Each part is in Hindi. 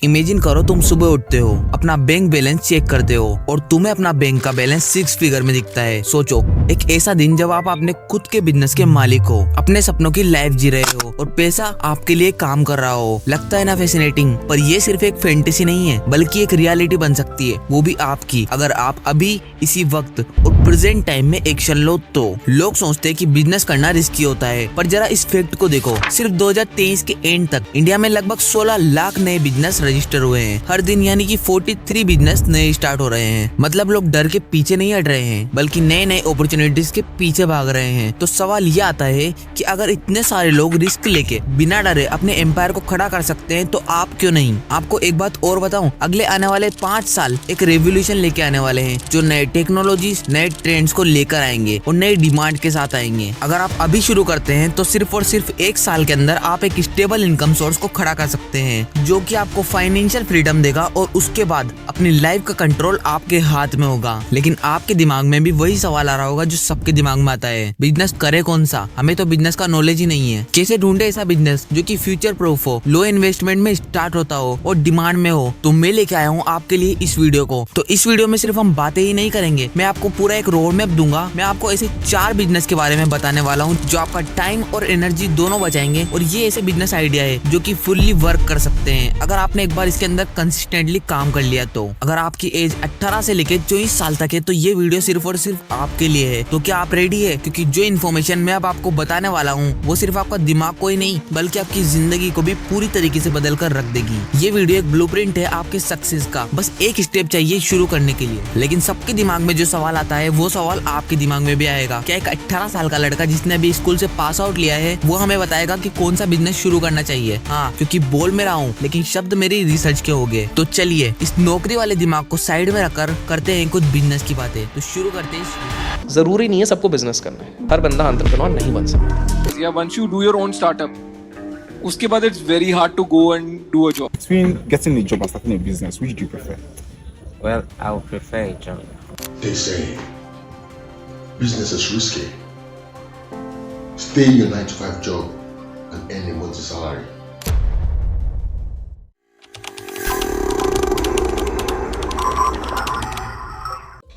इमेजिन करो तुम सुबह उठते हो, अपना बैंक बैलेंस चेक करते हो और तुम्हें अपना बैंक का बैलेंस 6 फिगर में दिखता है। सोचो, एक ऐसा दिन जब आप अपने खुद के बिजनेस के मालिक हो, अपने सपनों की लाइफ जी रहे हो और पैसा आपके लिए काम कर रहा हो। लगता है ना फैसिनेटिंग? पर ये सिर्फ एक फैंटेसी नहीं है, बल्कि एक रियलिटी बन सकती है, वो भी आपकी, अगर आप अभी इसी वक्त और प्रेजेंट टाइम में एक्शन लो तो। लोग सोचते हैं कि बिजनेस करना रिस्की होता है, पर जरा इस फैक्ट को देखो, सिर्फ 2023 के एंड तक इंडिया में लगभग 16 लाख नए बिजनेस रजिस्टर हुए हैं हर दिन, यानी कि 43 बिजनेस नए स्टार्ट हो रहे हैं। मतलब लोग डर के पीछे नहीं हट रहे हैं, बल्कि नए नए अपॉर्चुनिटीज के पीछे भाग रहे हैं। तो सवाल ये आता है कि अगर इतने सारे लोग रिस्क लेके बिना डरे अपने एम्पायर को खड़ा कर सकते हैं, तो आप क्यों नहीं? आपको एक बात और बताऊं, अगले आने वाले 5 साल एक रेवोल्यूशन लेके आने वाले हैं, जो नए टेक्नोलॉजीज, नए ट्रेंड्स को लेकर आएंगे और नई डिमांड के साथ आएंगे। अगर आप अभी शुरू करते हैं तो सिर्फ और सिर्फ 1 साल के अंदर आप एक स्टेबल इनकम सोर्स को खड़ा कर सकते हैं, जो कि आपको फाइनेंशियल फ्रीडम देगा और उसके बाद अपनी लाइफ का कंट्रोल आपके हाथ में होगा। लेकिन आपके दिमाग में भी वही सवाल आ रहा होगा जो सबके दिमाग में आता है, बिजनेस करे कौन सा? हमें तो बिजनेस का नॉलेज ही नहीं है। कैसे ढूंढे ऐसा बिजनेस जो कि फ्यूचर प्रूफ हो, लो इन्वेस्टमेंट में स्टार्ट होता हो और डिमांड में हो? तो मैं लेके आया हूँ आपके लिए इस वीडियो को। तो इस वीडियो में सिर्फ हम बातें ही नहीं करेंगे, मैं आपको पूरा एक रोड मैप दूंगा। मैं आपको ऐसे 4 बिजनेस के बारे में बताने वाला हूँ जो आपका टाइम और एनर्जी दोनों बचाएंगे, और ये ऐसे बिजनेस आइडिया है जो कि फुल्ली वर्क कर सकते हैं अगर आपने एक बार इसके अंदर कंसिस्टेंटली काम कर लिया तो। अगर आपकी एज 18 से लेकर 24 साल तक है तो ये वीडियो सिर्फ और सिर्फ आपके लिए है। तो क्या आप रेडी है? क्योंकि जो इन्फॉर्मेशन मैं अब आपको बताने वाला हूँ वो सिर्फ आपका दिमाग को ही नहीं, बल्कि आपकी जिंदगी को भी पूरी तरीके से बदल कर रख देगी। ये वीडियो एक ब्लूप्रिंट है आपके सक्सेस का, बस एक स्टेप चाहिए शुरू करने के लिए। लेकिन सबके दिमाग में जो सवाल आता है वो सवाल आपके दिमाग में भी आएगा। क्या एक 18 साल का लड़का जिसने अभी स्कूल से पास आउट लिया है वो हमें बताएगा कि कौन सा बिजनेस शुरू करना चाहिए? हाँ, क्योंकि बोल में रहा हूँ लेकिन शब्द मेरी रिसर्च के हो गए। तो चलिए इस नौकरी वाले दिमाग को साइड में रखकर करते हैं कुछ बिजनेस की बातें। तो शुरू करते हैं। जरूरी नहीं है सबको बिजनेस करना है, हर बंदा एंटरप्रेन्योर नहीं बन सकता। Yeah, once you do your own startup, उसके बाद it's very hard to go and do a job. Between getting a job and starting a business, which do you prefer? Well, I would prefer a job. They say business is risky. Stay in your 9 to 5 job and earn a monthly salary.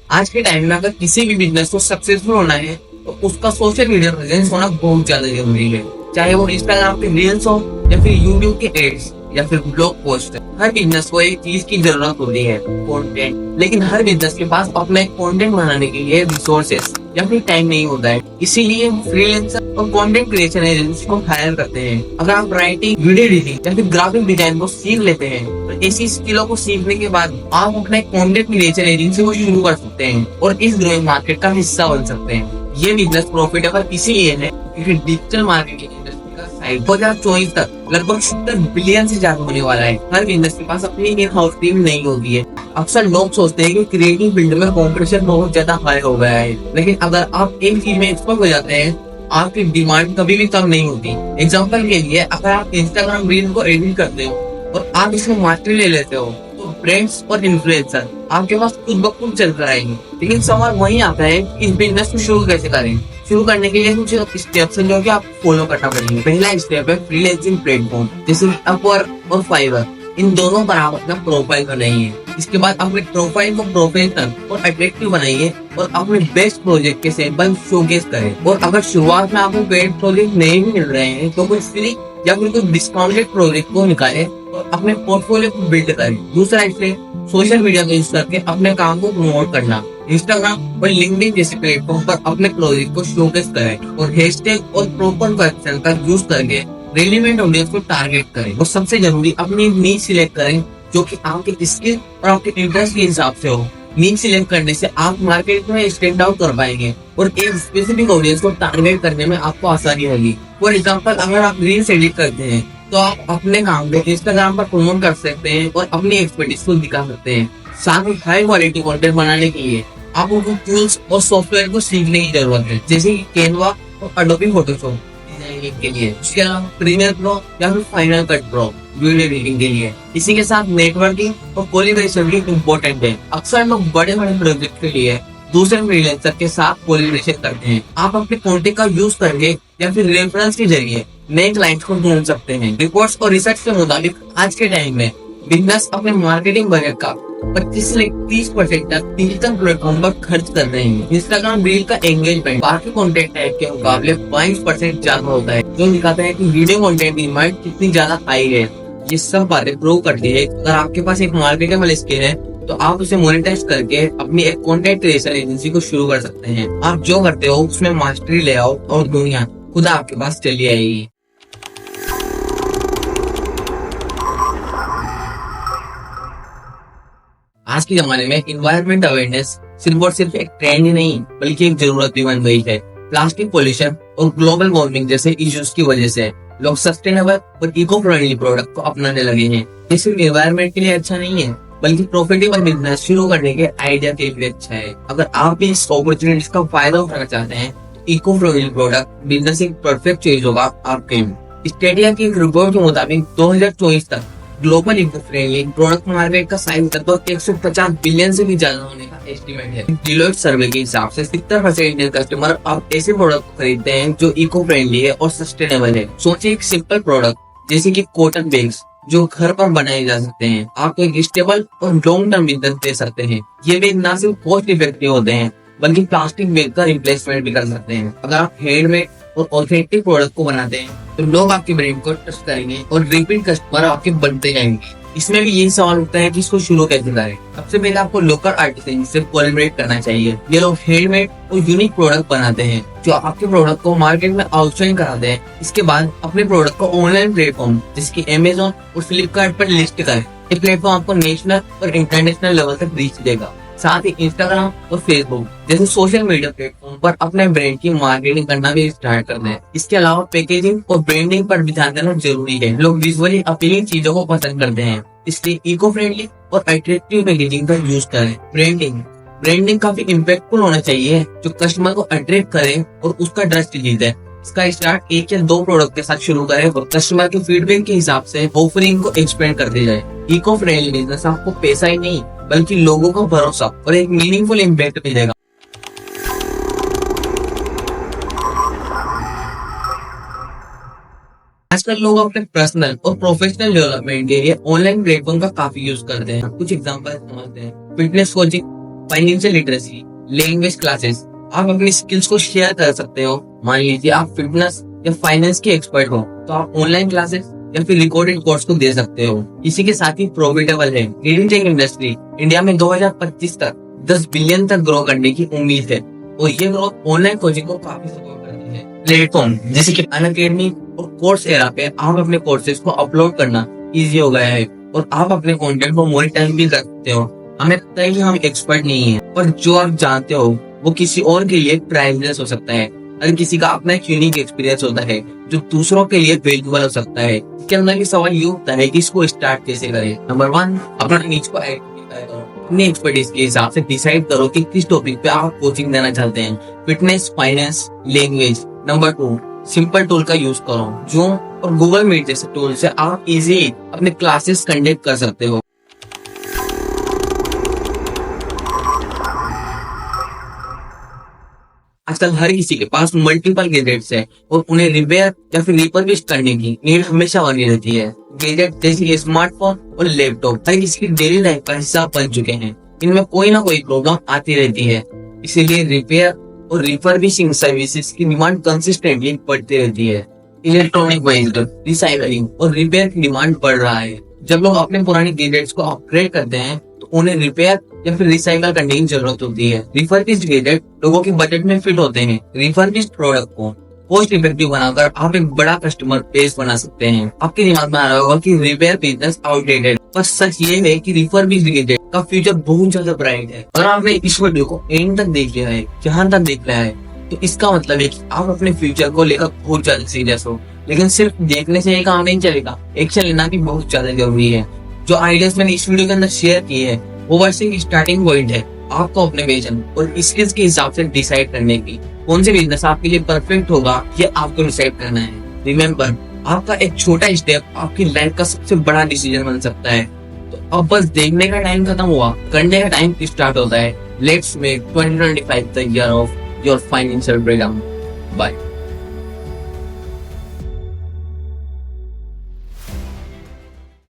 आज के टाइम में अगर किसी भी बिजनेस को सक्सेसफुल होना है तो उसका सोशल मीडिया प्रेजेंस होना बहुत ज्यादा जरूरी है। चाहे वो इंस्टाग्राम पे रील्स हो या फिर यूट्यूब के एड्स या फिर ब्लॉग पोस्ट। हर बिजनेस को एक चीज की जरूरत होती है, कंटेंट। लेकिन हर बिजनेस के पास अपना एक कंटेंट बनाने के लिए रिसोर्सेस या फिर टाइम नहीं होता है। इसीलिए फ्रीलांसर और कंटेंट क्रिएशन एजेंसी को हायर करते हैं। अगर आप राइटिंग, वीडियो एडिटिंग या फिर ग्राफिक डिजाइन को सीख लेते हैं तो ऐसी स्किलों को सीखने के बाद आप अपने कंटेंट क्रिएशन एजेंसी को शुरू कर सकते हैं और इस ग्रोइंग मार्केट का हिस्सा बन सकते हैं। ये बिजनेस प्रॉफिटेबल इसीलिए है क्योंकि डिजिटल मार्केटिंग इंडस्ट्री का साइज 2024 तक लगभग 70 बिलियन से ज्यादा होने वाला है। हर बिजनेस के पास अपनी इन हाउस टीम नहीं होती है। अक्सर लोग सोचते हैं कि क्रिएटिव फील्ड में कंपटीशन बहुत ज्यादा हाई हो गया है, लेकिन अगर आप एक चीज में एक्सपर्ट हो जाते हैं आपकी डिमांड कभी भी कम नहीं होती। एग्जांपल के लिए, अगर आप इंस्टाग्राम रील को एडिट करते हो और आप इसमें मास्टरी ले लेते हो तो ब्रांड्स और इन्फ्लुएंसर आपके पास खुद ब खुद चल कर आएंगे। लेकिन सवाल वही आता है कि इस बिजनेस को शुरू कैसे करें। शुरू करने के लिए कुछ स्टेप्स हैं जो कि आप फॉलो करना पड़ेंगे। पहला स्टेप है फ्रीलांसिंग प्लेटफॉर्म जैसे अपवर्क और फाइवर। इन दोनों पर आप अपना प्रोफाइल बनाइए। इसके बाद अपने प्रोफाइल को प्रोफेशनल और अट्रैक्टिव बनाइए और अपने बेस्ट प्रोजेक्ट के सैंपल शोकेस करें। और अगर शुरुआत में आपको पेड प्रोजेक्ट नहीं भी मिल रहे हैं तो कोई फ्री या फिर कोई डिस्काउंटेड प्रोजेक्ट को निकालें और अपने पोर्टफोलियो को बिल्ड करें। दूसरा स्टेप सोशल मीडिया का यूज करके अपने काम को प्रमोट करना। इंस्टाग्राम और लिंक्डइन जैसे प्लेटफॉर्म पर अपने प्रोजेक्ट को शोकेस करें और हैशटैग और प्रॉपर कैप्शन का यूज करके रेलेवेंट ऑडियंस को टारगेट करें। और सबसे जरूरी, अपनी नीच सिलेक्ट करें जो कि आपके स्किल और आपके इंटरेस्ट के हिसाब से हो। नीच सिलेक्ट करने से आप मार्केट में स्टैंड आउट कर पाएंगे और एक स्पेसिफिक ऑडियंस को टारगेट करने में आपको आसानी होगी। फॉर एग्जाम्पल, अगर आप रील्स एडिट करते हैं तो आप अपने काम को इंस्टाग्राम पर प्रमोट कर सकते हैं और अपनी एक्सपर्टीज को दिखा सकते हैं। साथ ही हाई क्वालिटी कंटेंट बनाने के लिए आपको कुछ टूल्स और सॉफ्टवेयर को सीखने की जरूरत है, जैसे कि कैनवा और एडोबी फोटोशॉप डिजाइनिंग के लिए, इसके अलावा प्रीमियर प्रो या फिर final cut pro video editing के लिए। इसी के साथ नेटवर्किंग और कोलैबोरेशन भी इम्पोर्टेंट है। अक्सर लोग बड़े बड़े प्रोजेक्ट के लिए दूसरे फ्रीलांसर के साथ कोलैबोरेशन करते हैं। आप अपने कॉन्टेक्ट का यूज करके या फिर रेफरेंस के जरिए नए क्लाइंट्स को ढूंढ सकते हैं। रिपोर्ट्स और रिसर्च के मुताबिक आज के टाइम में बिजनेस अपने मार्केटिंग बजट का 25 से 30% तक डिजिटल प्लेटफॉर्म पर खर्च कर रहे हैं। इंस्टाग्राम रील का एंगेजमेंट बाकी कंटेंट टाइप के मुकाबले 22% ज्यादा होता है, जो दिखाता है कि वीडियो कंटेंट की डिमांड कितनी ज्यादा हाई है। ये सब बातें प्रूव करती है अगर आपके पास एक मार्केटेबल स्किल है तो आप उसे मोनेटाइज करके अपनी एक कंटेंट क्रिएशन एजेंसी को शुरू कर सकते हैं। आप जो करते हो उसमें मास्टरी ले आओ और दुनिया खुद आपके पास चली आएगी। आज के जमाने में इन्वायरमेंट अवेयरनेस सिर्फ और सिर्फ एक ट्रेंड ही नहीं बल्कि एक जरूरत भी बन गई है। प्लास्टिक पोल्यूशन और ग्लोबल वार्मिंग जैसे इश्यूज की वजह से लोग सस्टेनेबल और इको फ्रेंडली प्रोडक्ट को अपनाने लगे हैं। ये सिर्फ एनवायरमेंट के लिए अच्छा नहीं है बल्कि प्रॉफिटेबल बिजनेस शुरू करने के आइडिया के लिए अच्छा है। अगर आप भी इस अपॉर्चुनिटीज का फायदा उठाना चाहते हैं तो इको फ्रेंडली प्रोडक्ट बिजनेस एक परफेक्ट चॉइस होगा आपके लिए। स्टेडिया की एक रिपोर्ट के मुताबिक 2024 तक global eco friendly product market का साइज लगभग 150 बिलियन से भी ज्यादा होने का एस्टिमेट है। डिलोइट सर्वे के हिसाब से 70% इंडियन कस्टमर अब ऐसे प्रोडक्ट को खरीदते हैं जो इको फ्रेंडली है और सस्टेनेबल है। सोचिए एक सिंपल प्रोडक्ट जैसे कि कॉटन बैग्स जो घर पर बनाए जा सकते हैं, आपको एक स्टेबल और लॉन्ग टर्म बिजनेस दे सकते हैं। ये बैग न सिर्फ कॉस्ट इफेक्टिव होते हैं बल्कि प्लास्टिक बैग का रिप्लेसमेंट भी कर सकते हैं। अगर आप हैंडमेड और ऑथेंटिक प्रोडक्ट को बनाते हैं तो लोग आपके ब्रांड को ट्रस्ट करेंगे और रिपीट कस्टमर आपके बनते जाएंगे। इसमें भी यही सवाल उठता है कि इसको शुरू कैसे करें। सबसे पहले आपको लोकल आर्टिसन से कोलैबोरेट करना चाहिए। ये लोग हैंडमेड और यूनिक प्रोडक्ट बनाते हैं जो आपके प्रोडक्ट को मार्केट में आउटशाइन कराते हैं। इसके बाद अपने प्रोडक्ट को ऑनलाइन प्लेटफॉर्म जैसे कि अमेजोन और फ्लिपकार्ट पर लिस्ट करें। ये प्लेटफॉर्म आपको नेशनल और इंटरनेशनल लेवल तक रीच देगा। साथ ही इंस्टाग्राम और फेसबुक जैसे सोशल मीडिया प्लेटफॉर्म पर अपने ब्रांड की मार्केटिंग करना भी स्टार्ट कर दें। इसके अलावा पैकेजिंग और ब्रांडिंग पर भी ध्यान देना जरूरी है। लोग विजुअली अपीलिंग चीजों को पसंद करते हैं, इसलिए इको फ्रेंडली और अट्रैक्टिव पैकेजिंग का यूज करें। ब्रांडिंग काफी इम्पैक्टफुल होना चाहिए जो कस्टमर को अट्रैक्ट करे और उसका ट्रस्ट जीते। इसका स्टार्ट 1 या 2 प्रोडक्ट के साथ शुरू करें और कस्टमर के फीडबैक के हिसाब से ऑफरिंग को एक्सपेंड करते जाए। इको फ्रेंडली बिजनेस आपको पैसा ही नहीं बल्कि लोगों का भरोसा और एक मीनिंगफुल इम्पैक्ट मिलेगा। आजकल लोग अपने पर्सनल और प्रोफेशनल डेवलपमेंट के लिए ऑनलाइन प्लेटफॉर्म का काफी यूज करते हैं। कुछ एग्जांपल समझते हैं। Fitness coaching, financial literacy, language classes. आप अपनी स्किल्स को शेयर कर सकते हो। मान लीजिए आप फिटनेस या फाइनेंस के एक्सपर्ट हो तो आप ऑनलाइन क्लासेस या फिर रिकॉर्डेड कोर्स को दे सकते हो। इसी के साथ ही प्रॉफिटेबल है। रीडिंग टेक इंडस्ट्री इंडिया में 2025 तक 10 बिलियन तक ग्रो करने की उम्मीद है और ये ग्रोथ ऑनलाइन कोचिंग को काफी सपोर्ट करती है। प्लेटफॉर्म जैसे कि अनअकैडमी और कोर्सेरा पे आप अपने कोर्सेज को अपलोड करना इजी हो गया है और आप अपने कंटेंट को मोनेटाइज भी कर सकते हो। हमें पता है कि हम एक्सपर्ट नहीं है पर जो आप जानते हो वो किसी और के लिए प्राइसलेस हो सकता है। हर किसी का अपना एक यूनिक एक्सपीरियंस होता है जो दूसरों के लिए वैल्यूएबल हो सकता है। इसके अंदर भी सवाल ये होता है कि इसको स्टार्ट कैसे करें। नंबर 1, अपना नीच को आइडेंटिफाई करो। अपनी एक्सपर्टीज के हिसाब से डिसाइड करो कि किस टॉपिक पे आप कोचिंग देना चाहते हैं। Fitness, finance, language. Number 2, simple tool का यूज करो। जूम और गूगल मीट जैसे टूल से आप इजीली अपने क्लासेस कंडक्ट कर सकते हो। आजकल हर किसी के पास मल्टीपल गैजेट्स है और उन्हें रिपेयर या फिर रिफर्बिश करने की नीड हमेशा बनी रहती है। गैजेट जैसे कि स्मार्टफोन और लैपटॉप हर किसी की डेली लाइफ का हिस्सा बन चुके हैं। इनमें कोई ना कोई प्रॉब्लम आती रहती है, इसीलिए रिपेयर और रिफर्बिशिंग सर्विसेज की डिमांड कंसिस्टेंटली बढ़ती रहती है। इलेक्ट्रॉनिक वेस्ट, रिसाइकलिंग और रिपेयर की डिमांड बढ़ रहा है। जब लोग अपने पुराने गैजेट्स को अपग्रेड करते हैं तो उन्हें रिपेयर या फिर रिसाइकल करने की जरूरत होती है। रिफर्बिश्ड गैजेट लोगों के बजट में फिट होते हैं। रिफर्बिश्ड प्रोडक्ट को कॉस्ट इफेक्टिव बनाकर आप एक बड़ा कस्टमर बेस बना सकते हैं। आपके दिमाग में आ रहा होगा कि रिपेयर बिजनेस आउटडेटेड, पर सच ये है कि रिफर्बिश्ड गैजेट का फ्यूचर बहुत ज्यादा ब्राइट है। अगर आपने इस वीडियो को एंड तक देख लिया है, जहां तक देख लिया है, तो इसका मतलब है कि आप अपने फ्यूचर को लेकर बहुत ज्यादा सीरियस हो। लेकिन सिर्फ देखने से ये काम नहीं चलेगा, एक्शन लेना भी बहुत ज्यादा जरूरी है। जो आइडियाज मैंने इस वीडियो के अंदर शेयर किए हैं वो बस एक स्टार्टिंग पॉइंट है आपको अपने विजन और स्किल्स के हिसाब से डिसाइड करने की। कौन से बिजनेस आपके लिए परफेक्ट होगा ये आपको डिसाइड करना है। रिमेम्बर, आपका एक छोटा स्टेप आपकी लाइफ का सबसे बड़ा डिसीजन बन सकता है। तो अब बस देखने का टाइम खत्म हुआ, करने का टाइम स्टार्ट होता है। Let's make 2025 the year of your financial freedom. Bye.